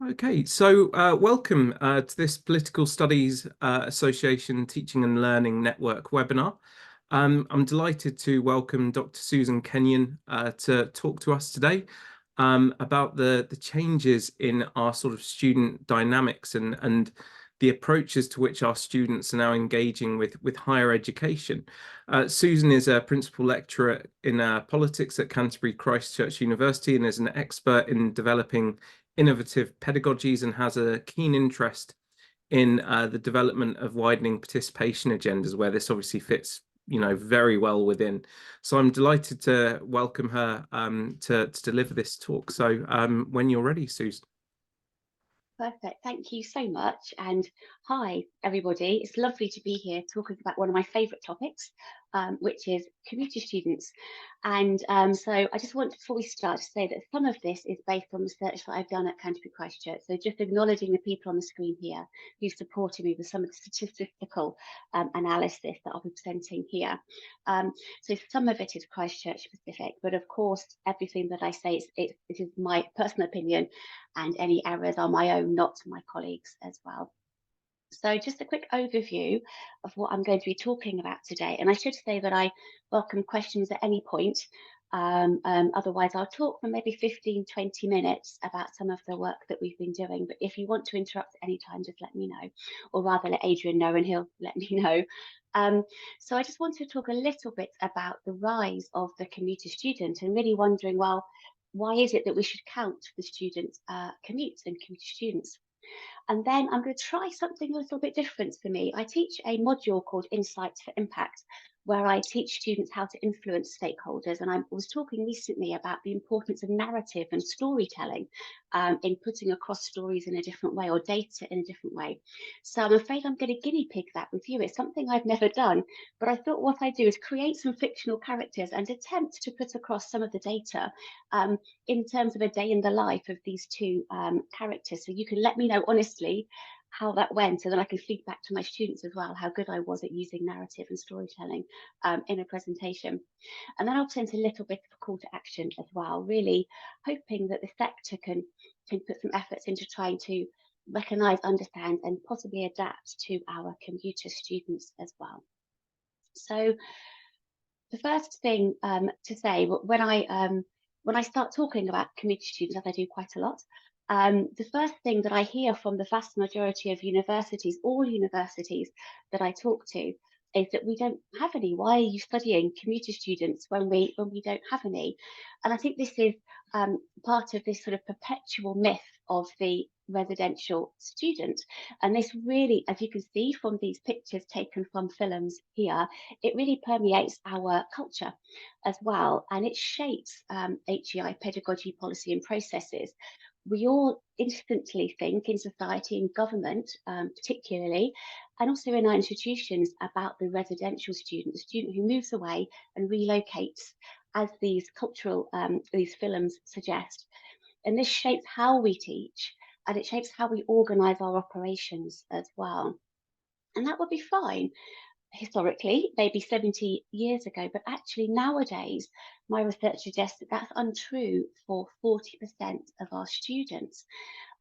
Okay, so welcome to this Political Studies Association Teaching and Learning Network webinar. I'm delighted to welcome Dr. Susan Kenyon to talk to us today about the changes in our sort of student dynamics and the approaches to which our students are now engaging with higher education. Susan is a principal lecturer in politics at Canterbury Christ Church University and is an expert in developing innovative pedagogies and has a keen interest in the development of widening participation agendas, where this obviously fits, very well within. So I'm delighted to welcome her to deliver this talk. So when you're ready, Susan. Perfect. Thank you so much. And hi, everybody. It's lovely to be here talking about one of my favourite topics, which is commuter students. And so I just want, before we start, to say that some of this is based on research that I've done at Canterbury Christ Church. So just acknowledging the people on the screen here who supported me with some of the statistical analysis that I'll be presenting here. So some of it is Christchurch specific, but of course, everything that I say, it is my personal opinion, and any errors are my own, not my colleagues as well. So just a quick overview of what I'm going to be talking about today. And I should say that I welcome questions at any point. Otherwise, I'll talk for maybe 15, 20 minutes about some of the work that we've been doing. But if you want to interrupt at any time, just let me know, or rather let Adrian know and he'll let me know. So I just want to talk a little bit about the rise of the commuter student and really wondering, well, why is it that we should count the students' commutes and commuter students? And then I'm going to try something a little bit different for me. I teach a module called Insights for Impact, where I teach students how to influence stakeholders. And I was talking recently about the importance of narrative and storytelling in putting across stories in a different way or data in a different way. So I'm afraid I'm going to guinea pig that with you. It's something I've never done, but I thought what I do is create some fictional characters and attempt to put across some of the data in terms of a day in the life of these two characters. So you can let me know honestly how that went, and then I can feed back to my students as well how good I was at using narrative and storytelling in a presentation. And then I'll present a little bit of a call to action as well, really hoping that the sector can put some efforts into trying to recognise, understand, and possibly adapt to our commuter students as well. So the first thing to say, when I start talking about commuter students, as I do quite a lot, the first thing that I hear from the vast majority of universities, all universities that I talk to, is that we don't have any. Why are you studying commuter students when we don't have any? And I think this is part of this sort of perpetual myth of the residential student. And this really, as you can see from these pictures taken from films here, it really permeates our culture as well, and it shapes HEI pedagogy, policy and processes. We all instantly think in society and government, particularly, and also in our institutions, about the residential student, the student who moves away and relocates, as these cultural, these films suggest. And this shapes how we teach, and it shapes how we organise our operations as well. And that would be fine historically, maybe 70 years ago, but actually nowadays, my research suggests that that's untrue for 40% of our students.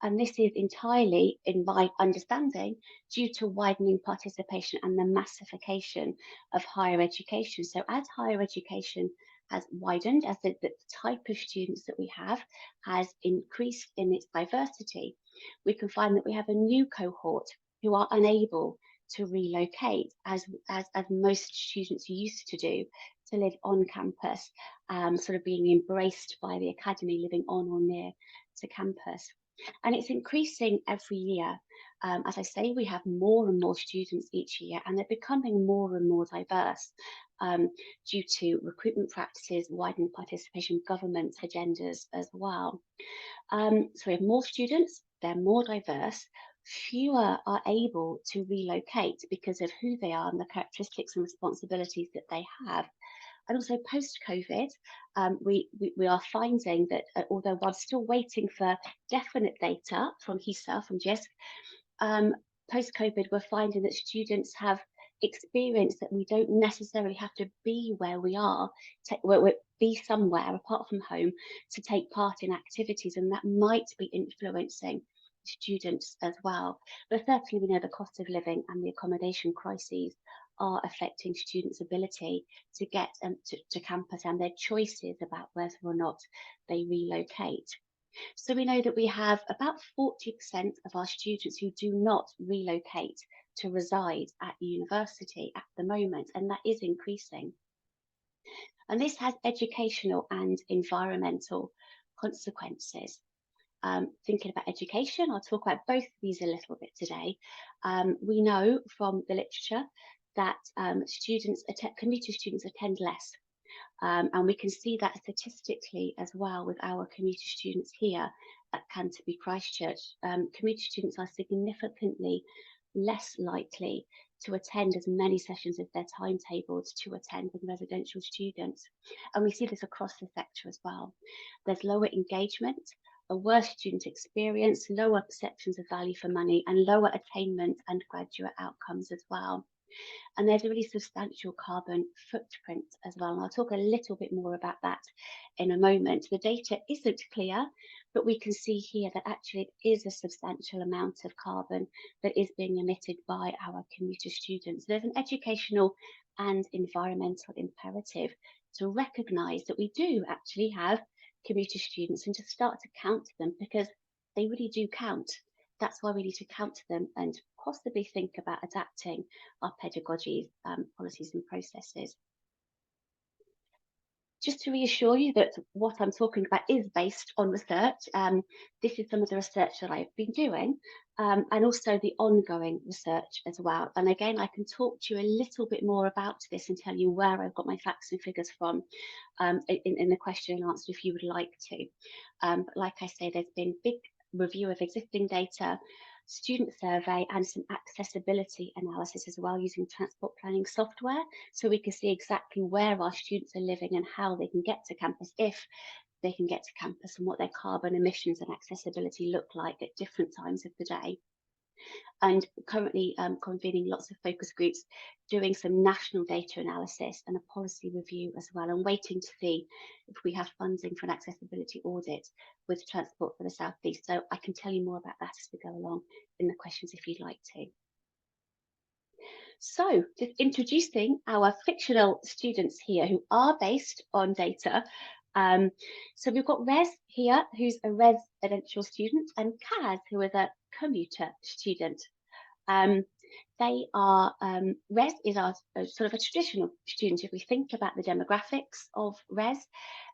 And this is entirely, in my understanding, due to widening participation and the massification of higher education. So as higher education has widened, as the type of students that we have has increased in its diversity, we can find that we have a new cohort who are unable to relocate, as most students used to do, to live on campus, sort of being embraced by the academy, living on or near to campus. And it's increasing every year. As I say, we have more and more students each year, and they're becoming more and more diverse due to recruitment practices, widening participation, government agendas as well. So we have more students, they're more diverse, fewer are able to relocate because of who they are and the characteristics and responsibilities that they have. And also post-COVID, we are finding that although while still waiting for definite data from HESA, from JISC, post-COVID, we're finding that students have experienced that we don't necessarily have to be where we are, be somewhere apart from home to take part in activities, and that might be influencing students as well. But certainly we know the cost of living and the accommodation crises are affecting students' ability to get to campus and their choices about whether or not they relocate. So we know that we have about 40% of our students who do not relocate to reside at university at the moment, and that is increasing. And this has educational and environmental consequences. Thinking about education, I'll talk about both of these a little bit today. We know from the literature that commuter students attend less. And we can see that statistically as well with our commuter students here at Canterbury Christchurch. Commuter students are significantly less likely to attend as many sessions as their timetables to attend than residential students. And we see this across the sector as well. There's lower engagement, a worse student experience, lower perceptions of value for money, and lower attainment and graduate outcomes as well. And there's a really substantial carbon footprint as well. And I'll talk a little bit more about that in a moment. The data isn't clear, but we can see here that actually it is a substantial amount of carbon that is being emitted by our commuter students. There's an educational and environmental imperative to recognise that we do actually have commuter students and to start to count them, because they really do count. That's why we need to count them and possibly think about adapting our pedagogies, policies and processes. Just to reassure you that what I'm talking about is based on research. This is some of the research that I've been doing, and also the ongoing research as well. And again, I can talk to you a little bit more about this and tell you where I've got my facts and figures from in the question and answer if you would like to. But like I say, there's been big review of existing data, student survey, and some accessibility analysis as well using transport planning software, so we can see exactly where our students are living and how they can get to campus, if they can get to campus, and what their carbon emissions and accessibility look like at different times of the day. And currently convening lots of focus groups, doing some national data analysis and a policy review as well, and waiting to see if we have funding for an accessibility audit with Transport for the South East. So I can tell you more about that as we go along in the questions if you'd like to. So just introducing our fictional students here who are based on data. So we've got Rez here, who's a residential student, and Kaz, who is a commuter student. They are, Rez is our sort of a traditional student. If we think about the demographics of Rez,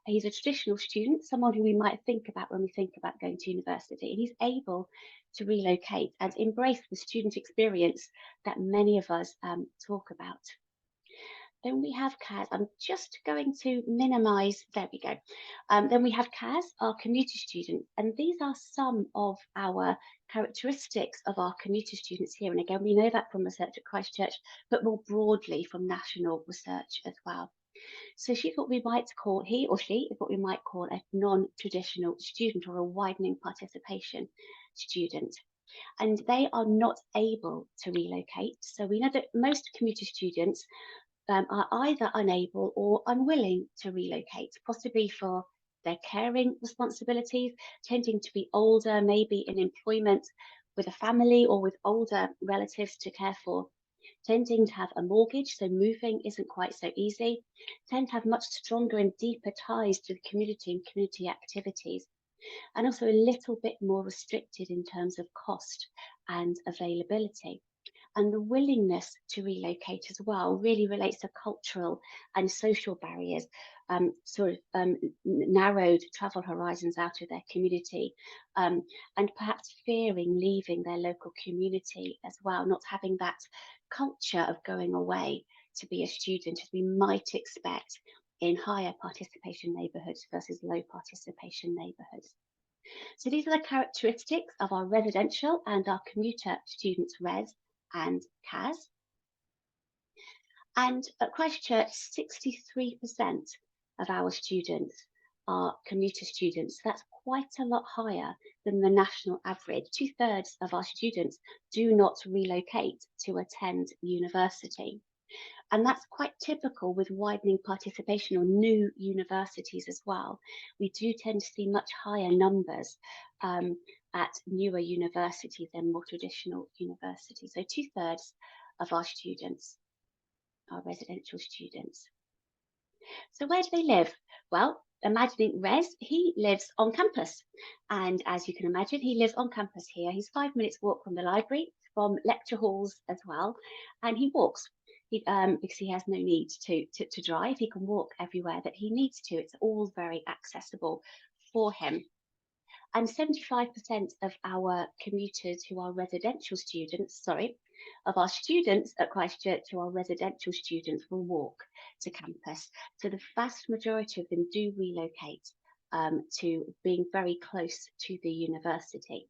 he's a traditional student, someone who we might think about when we think about going to university, and he's able to relocate and embrace the student experience that many of us talk about. Then we have Kaz. I'm just going to minimize, there we go. Then we have Kaz, our commuter student, and these are some of our characteristics of our commuter students here. And again, we know that from research at Christchurch, but more broadly from national research as well. So she's what we might call, he or she is what we might call a non-traditional student or a widening participation student. And they are not able to relocate. So we know that most commuter students are either unable or unwilling to relocate, possibly for their caring responsibilities, tending to be older, maybe in employment with a family or with older relatives to care for, tending to have a mortgage, so moving isn't quite so easy, tend to have much stronger and deeper ties to the community and community activities, and also a little bit more restricted in terms of cost and availability. And the willingness to relocate as well really relates to cultural and social barriers, narrowed travel horizons out of their community, and perhaps fearing leaving their local community as well, not having that culture of going away to be a student as we might expect in higher participation neighbourhoods versus low participation neighbourhoods. So these are the characteristics of our residential and our commuter students, Res and Kaz. And at Christchurch, 63% of our students are commuter students. That's quite a lot higher than the national average. 2/3 of our students do not relocate to attend university. And that's quite typical with widening participation or new universities as well. We do tend to see much higher numbers at newer universities than more traditional universities. So 2/3 of our students are residential students. So where do they live? Well, imagining Rez, he lives on campus. And as you can imagine, he lives on campus here. He's 5 minutes walk from the library, from lecture halls as well. And he walks because he has no need to drive. He can walk everywhere that he needs to. It's all very accessible for him. And 75% of our commuters who are residential students, of our students at Christchurch who are residential students will walk to campus. So the vast majority of them do relocate to being very close to the university.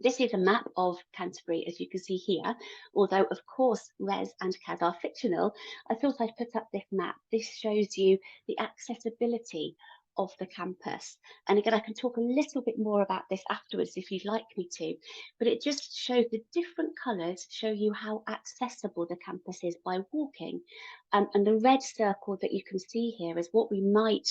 This is a map of Canterbury, as you can see here. Although, of course, Rez and Kaz are fictional, I thought I'd put up this map. This shows you the accessibility of the campus. And again, I can talk a little bit more about this afterwards if you'd like me to, but it just shows the different colours show you how accessible the campus is by walking. And the red circle that you can see here is what we might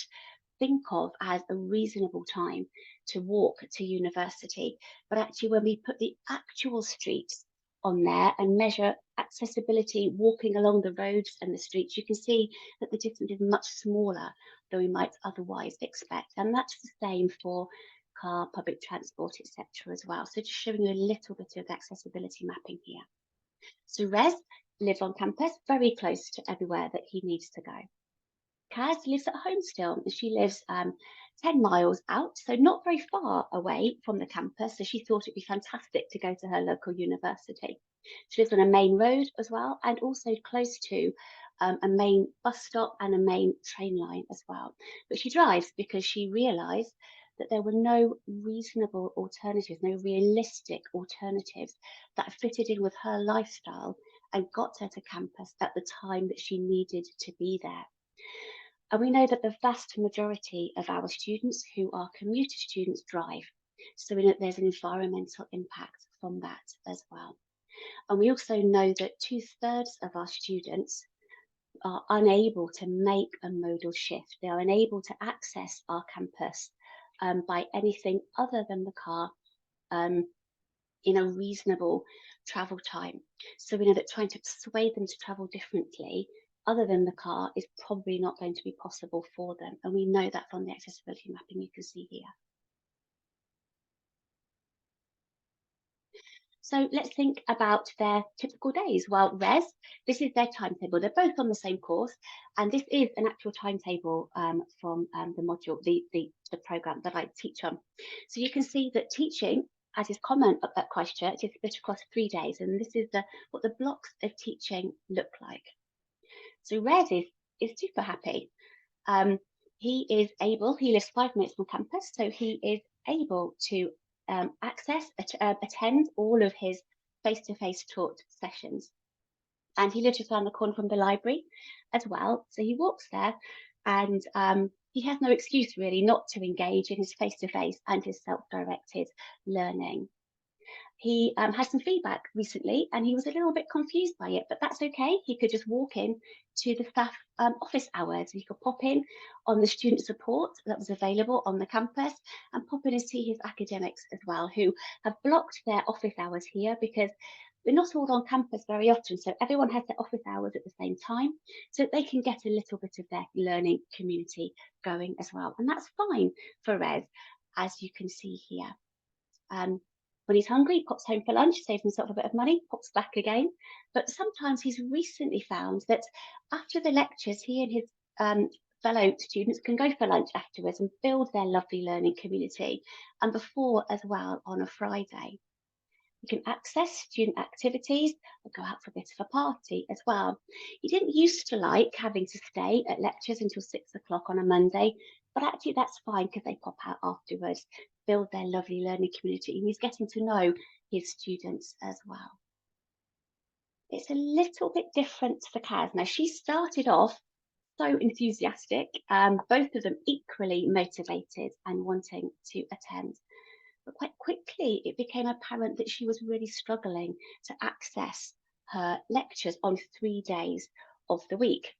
think of as a reasonable time to walk to university. But actually, when we put the actual streets on there and measure accessibility walking along the roads and the streets, you can see that the distance is much smaller than we might otherwise expect. And that's the same for car, public transport, etc. as well. So just showing you a little bit of accessibility mapping here. So Rez lives on campus, very close to everywhere that he needs to go. Kaz lives at home still, and she lives 10 miles out, so not very far away from the campus. So she thought it'd be fantastic to go to her local university. She lives on a main road as well, and also close to a main bus stop and a main train line as well. But she drives because she realised that there were no reasonable alternatives, no realistic alternatives that fitted in with her lifestyle and got her to campus at the time that she needed to be there. And we know that the vast majority of our students who are commuter students drive. So we know there's an environmental impact from that as well. And we also know that 2/3 of our students are unable to make a modal shift. They are unable to access our campus by anything other than the car in a reasonable travel time. So we know that trying to persuade them to travel differently other than the car is probably not going to be possible for them. And we know that from the accessibility mapping you can see here. So let's think about their typical days. Well, Rez, this is their timetable. They're both on the same course, and this is an actual timetable from the module, the program that I teach on. So you can see that teaching, as is common at Christchurch, is split across 3 days, and this is what the blocks of teaching look like. So Rez is super happy. He lives 5 minutes from campus, so he is able to attend all of his face-to-face taught sessions. And he lives just around the corner from the library as well. So he walks there and he has no excuse really not to engage in his face-to-face and his self-directed learning. He had some feedback recently and he was a little bit confused by it, but that's okay. He could just walk in to the staff office hours. He could pop in on the student support that was available on the campus and pop in and see his academics as well, who have blocked their office hours here because we're not all on campus very often. So everyone has their office hours at the same time so that they can get a little bit of their learning community going as well. And that's fine for Rez, as you can see here. When he's hungry, he pops home for lunch, saves himself a bit of money, pops back again. But sometimes he's recently found that after the lectures, he and his fellow students can go for lunch afterwards and build their lovely learning community, and before as well on a Friday. You can access student activities and go out for a bit of a party as well. He didn't used to like having to stay at lectures until 6 o'clock on a Monday, but actually that's fine because they pop out afterwards, build their lovely learning community, and he's getting to know his students as well. It's a little bit different for Kaz. Now, she started off so enthusiastic, both of them equally motivated and wanting to attend. But quite quickly, it became apparent that she was really struggling to access her lectures on 3 days of the week.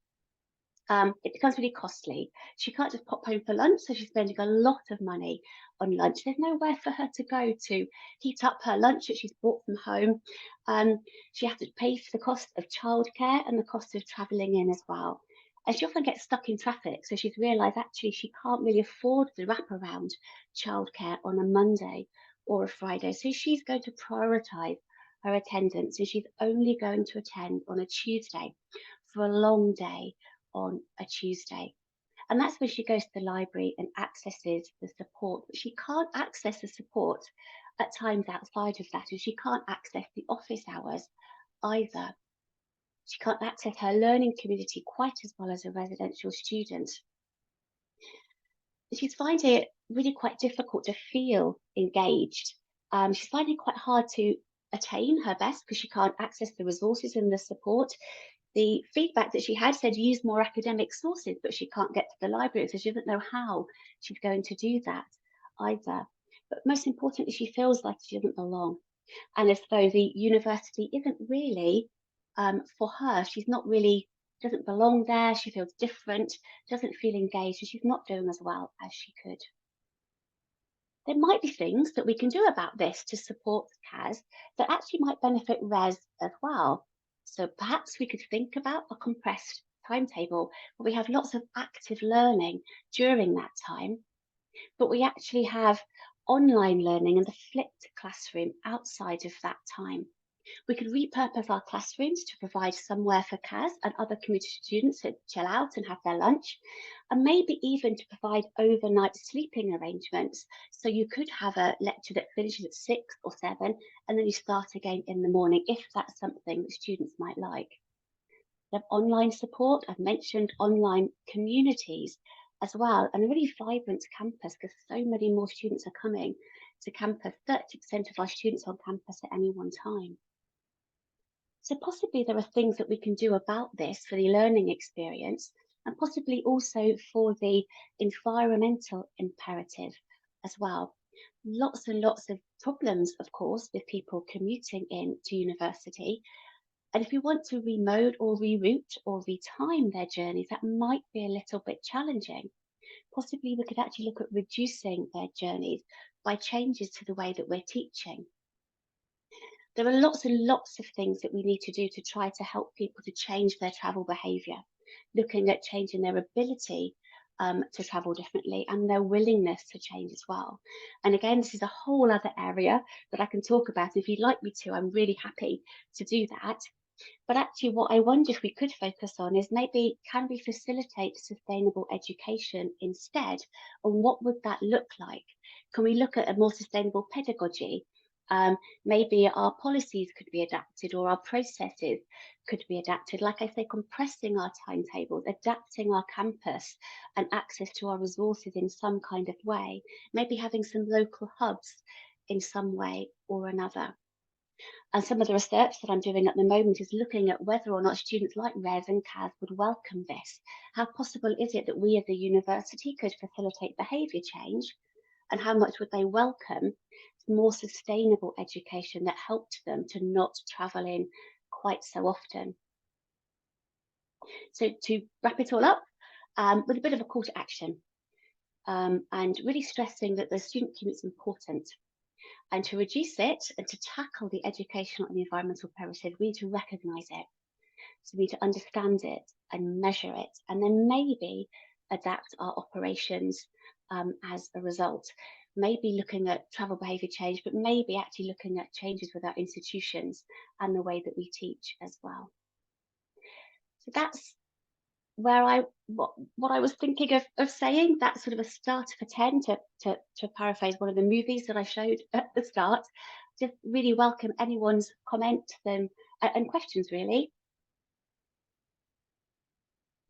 it becomes really costly. She can't just pop home for lunch, so she's spending a lot of money on lunch. There's nowhere for her to go to heat up her lunch that she's brought from home. She has to pay for the cost of childcare and the cost of travelling in as well. And she often gets stuck in traffic, so she's realised actually she can't really afford the wraparound childcare on a Monday or a Friday. So she's going to prioritise her attendance, and she's only going to attend on a Tuesday for a long day on a Tuesday. And that's when she goes to the library and accesses the support. But she can't access the support at times outside of that, and she can't access the office hours either. She can't access her learning community quite as well as a residential student. She's finding it really quite difficult to feel engaged. She's finding it quite hard to attain her best because she can't access the resources and the support. The feedback that she had said use more academic sources, but she can't get to the library, so she doesn't know how she's going to do that either. But most importantly, she feels like she doesn't belong, and as though the university isn't really for her. She's not really, doesn't belong there. She feels different, doesn't feel engaged, and she's not doing as well as she could. There might be things that we can do about this to support CAS that actually might benefit RES as well. So perhaps we could think about a compressed timetable where we have lots of active learning during that time, but we actually have online learning in the flipped classroom outside of that time. We could repurpose our classrooms to provide somewhere for CAS and other commuter students to chill out and have their lunch, and maybe even to provide overnight sleeping arrangements. So you could have a lecture that finishes at 6 or 7, and then you start again in the morning, if that's something that students might like. We have online support. I've mentioned online communities as well, and a really vibrant campus because so many more students are coming to campus. 30% of our students on campus at any one time. So possibly there are things that we can do about this for the learning experience, and possibly also for the environmental imperative as well. Lots and lots of problems, of course, with people commuting in to university. And if we want to remote or reroute or retime their journeys, that might be a little bit challenging. Possibly we could actually look at reducing their journeys by changes to the way that we're teaching. There are lots and lots of things that we need to do to try to help people to change their travel behaviour, looking at changing their ability to travel differently and their willingness to change as well. And again, this is a whole other area that I can talk about. If you'd like me to, I'm really happy to do that. But actually, what I wonder if we could focus on is maybe can we facilitate sustainable education instead? And what would that look like? Can we look at a more sustainable pedagogy? Maybe our policies could be adapted or our processes could be adapted. Like I say, compressing our timetables, adapting our campus and access to our resources in some kind of way. Maybe having some local hubs in some way or another. And some of the research that I'm doing at the moment is looking at whether or not students like RES and CAS would welcome this. How possible is it that we as a university could facilitate behaviour change? And how much would they welcome more sustainable education that helped them to not travel in quite so often? So to wrap it all up, with a bit of a call to action, and really stressing that the student commute is important. And to reduce it and to tackle the educational and environmental imperative, we need to recognise it. So we need to understand it and measure it, and then maybe adapt our operations as a result. Maybe looking at travel behaviour change, but maybe actually looking at changes with our institutions and the way that we teach as well. So that's where what I was thinking of saying. That's sort of a start of a 10 to paraphrase one of the movies that I showed at the start. Just really welcome anyone's comments and questions really.